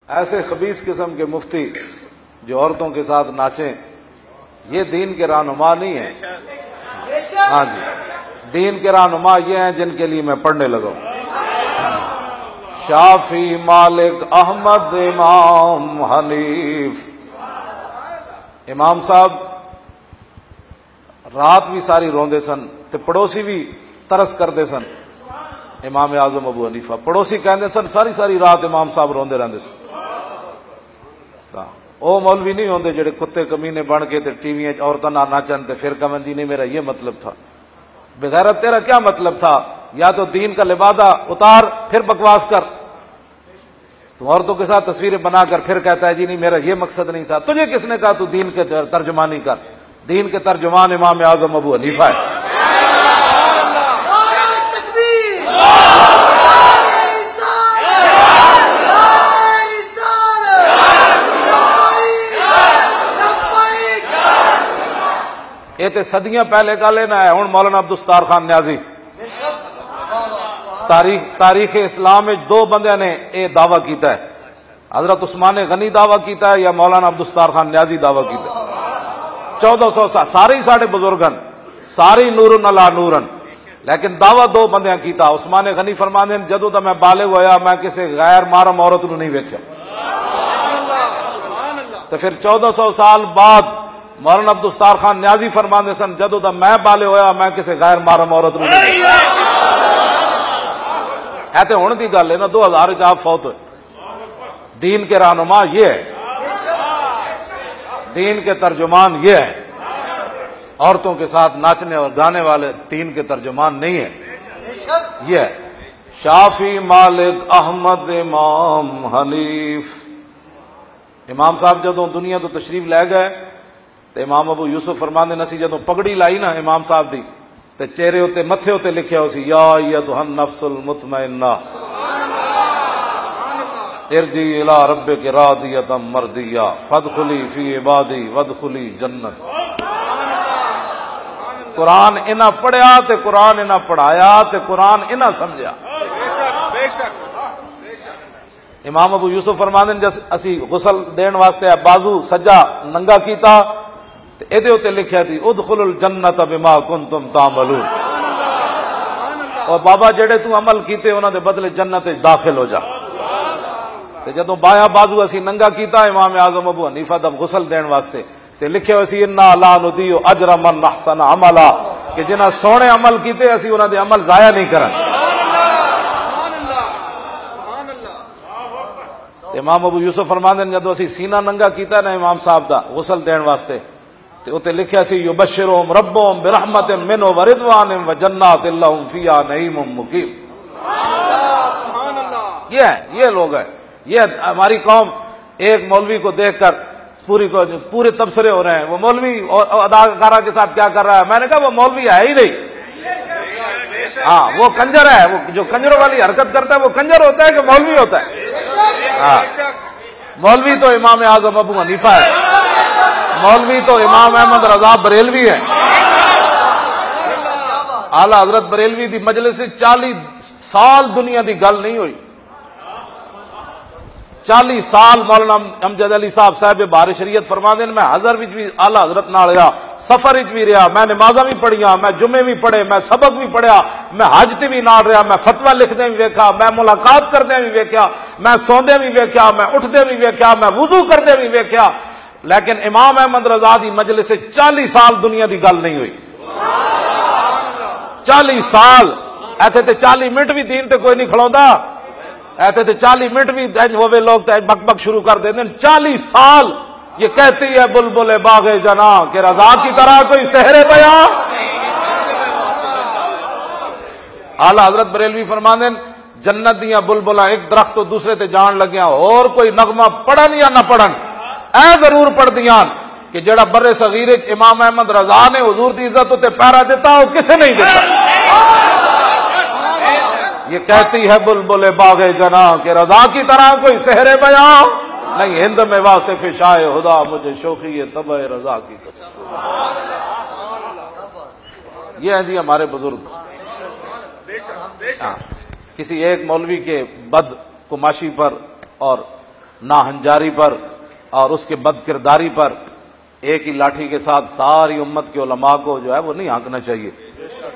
ایسے خبیث قسم کے مفتی جو عورتوں کے ساتھ ناچیں، یہ دین کے رہنما نہیں ہیں۔ ہاں جی، دین کے رہنما یہ ہیں جن کے لیے میں پڑھنے لگا ہوں۔ شافی، مالک، احمد، امام حنیف۔ امام صاحب رات بھی ساری روندے سن تے پڑوسی بھی ترس کردے سن۔ امام اعظم ابو حنیفہ پڑوسی کہندے سن ساری ساری رات امام صاحب روندے رہندے سن۔ او مولوی نہیں ہوندے جڑے کتے کمینے بن کے تے ٹی وی عورتاں نہ ناچن تے پھر کہن جی نہیں میرا یہ مطلب تھا۔ بغیرت تیرا کیا مطلب تھا؟ یا تو دین کا لبادہ اتار پھر بکواس کر۔ تم عورتوں کے ساتھ تصویریں بنا کر پھر کہتا ہے جی نہیں میرا یہ مقصد نہیں تھا۔ تجھے کس نے کہا تو دین کے ترجمانی کر؟ دین کے ترجمان امام اعظم ابو حنیفہ ہے۔ یہ تے صدیاں پہلے کا لینا ہے۔ ہن مولانا عبدالستار خان نیازی تاریخ اسلام میں دو بندے نے یہ دعویٰ کیتا ہے، حضرت عثمان غنی دعویٰ کیتا ہے یا مولانا عبدالستار خان نیازی دعویٰ کیتا ہے۔ 1400 سال سارے ساڑھے بزرگن ساری نورن علا نورن، لیکن دعویٰ دو بندیاں کیتا۔ عثمان غنی فرماندے ہیں جدوں دا میں بالغ ہویا میں کسی غیر محرم عورت نو نہیں ویکھیا۔ تو پھر 1400 سال بعد مولانا عبدالستار خان نیازی فرماندے سن جدوں دا میں بالغ ہویا میں کسی غیر محرم عورت نو نہیں ویکھیا۔ اے تے ہن دی گل ہے نا، 2000 وچ آپ فوت ہوئے۔ دین کے رہنما یہ ہے، دین کے ترجمان یہ ہے۔ عورتوں کے ساتھ ناچنے اور گانے والے دین کے ترجمان نہیں ہیں۔ یہ ہے شافی، مالک، احمد، امام حنیف۔ امام صاحب جدوں دنیا تو تشریف لے گئے تو امام ابو یوسف فرماندے نسی جدوں پگڑی لائی نا امام صاحب دی تے چہرے اتے متھے اتے لکھیا ہو سی یا ایھا النفس المطمئنہ ارجعی الی ربک راضیۃ مرضیہ فادخلی فی عبادی وادخلی جنت۔ قرآن انہاں پڑھیا تے قرآن انہاں پڑھایا تے قرآن انہاں سمجھا۔ امام ابو یوسف فرماندے جس اسی غسل دین واسطے بازو سجا ننگا کیتا تے ایدے اوتے لکھیا تھی ادخلوا الجنت بما کنتم تعملون، اور بابا جڑے تو عمل کیتے انہاں دے بدلے جنت وچ داخل ہو جا۔ تے جدوں بایا بازو اسی ننگا کیتا امام اعظم ابو حنیفہ دا غسل دین واسطے تے لکھیا ہوئی سی انا لا نضیع اجر من احسن عملا، کہ جنہاں سونے عمل کیتے اسی انہاں دے عمل ضائع نہیں کرن۔ امام ابو یوسف فرماندے جدوں اسی سینہ ننگا کیتا نا امام صاحب دا غسل دین واسطے تے اوتے لکھیا سی یبشرہم ربہم برحمت منہ ورضوان وجنات لہم فیہا نعیم مقیم۔ یہ ہے، یہ لوگ ہیں، یہ ہماری قوم۔ ایک مولوی کو دیکھ کر پورے تبصرے ہو رہے ہیں وہ مولوی اور اداکارہ کے ساتھ کیا کر رہا ہے۔ میں نے کہا وہ مولوی ہے ہی نہیں، ہاں وہ کنجر ہے، وہ جو کنجروں والی حرکت کرتا ہے وہ کنجر ہوتا ہے کہ مولوی ہوتا ہے؟ ہاں، مولوی تو امام اعظم ابو حنیفہ ہے، مولوی تو امام احمد رضا بریلوی ہے۔ اعلیٰ حضرت بریلوی دی مجلس سے 40 سال دنیا دی گل نہیں ہوئی۔ 40 سال مولانا امجد علی صاحب بہار شریعت فرماندے میں حضر وچ بھی اعلیٰ حضرت نال رہا، سفر وچ بھی رہا، میں نمازاں بھی پڑھیاں، میں جمعے بھی پڑھے، میں سبق بھی پڑھیا، میں حج تے بھی نال رہا، میں فتوی لکھدے بھی ویکھا، میں ملاقات کردے بھی ویکھیا، میں سوندے بھی ویکھیا، میں اٹھدے بھی ویکھیا، میں وضو کردے بھی ویکھیا، لیکن امام احمد رضا دی مجلس سے 40 سال دنیا دی گل نہیں ہوئی۔ 40 سال ایتھے تے 40 منٹ بھی دین تے کوئی نہیں کھلوندا، ایتھے تے 40 منٹ بھی ہوئے لوگ تے بک بک شروع کر دیندے۔ 40 سال یہ کہتی ہے بلبل باغ جناں کہ رضا کی طرح کوئی سحر بیاں۔ اعلیٰ حضرت بریلوی فرماندے جنت دیاں بلبلاں ایک درخت تو دوسرے تے جان لگیاں اور کوئی نغمہ پڑھن یا نہ پڑھن اے ضرور پڑھ دیاں کہ جڑا بر صغیر وچ امام احمد رضا نے حضور دی عزت تے پیرا دیتا وہ کسے نہیں دیتا۔ یہ کہتی ہے بلبل باغ جناں کہ رضا کی طرح کوئی سحر بیاں نہیں، ہند میں واصف شاہ خدا مجھے شوخی طبع رضا کی قسم۔ یہ ہیں جی ہمارے بزرگ۔ کسی ایک مولوی کے بد کماشی پر اور ناہنجاری پر اور اس کے بد کرداری پر ایک ہی لاٹھی کے ساتھ ساری امت کے علماء کو جو ہے وہ نہیں ہانکنا چاہیے.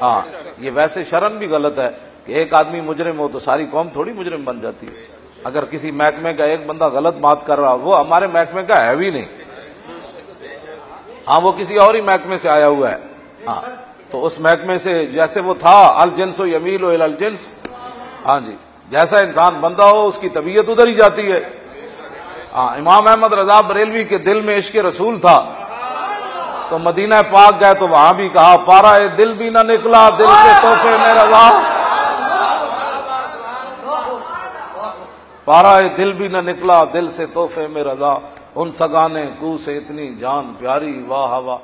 ہاں یہ ویسے شرعن بھی غلط ہے کہ ایک آدمی مجرم ہو تو ساری قوم تھوڑی مجرم بن جاتی ہے. اگر کسی محکمے کا ایک بندہ غلط بات کر رہا وہ ہمارے محکمے کا ہے بھی نہیں, ہاں وہ کسی اور ہی محکمے سے آیا ہوا ہے. ہاں تو اس محکمے سے جیسے وہ تھا الجنس یمیل الی الجنس, ہاں جی جیسا انسان بندہ ہو اس کی طبیعت ادھر ہی جاتی ہے. ہاں امام احمد رضا بریلوی کے دل میں عشق رسول تھا تو مدینہ پاک گئے تو وہاں بھی کہا پارا دل بھی نہ نکلا دل سے تحفے میں رضا, پارا دل بھی نہ نکلا دل سے تحفے میں رضا, ان سگانے کو سے اتنی جان پیاری واہ واہ.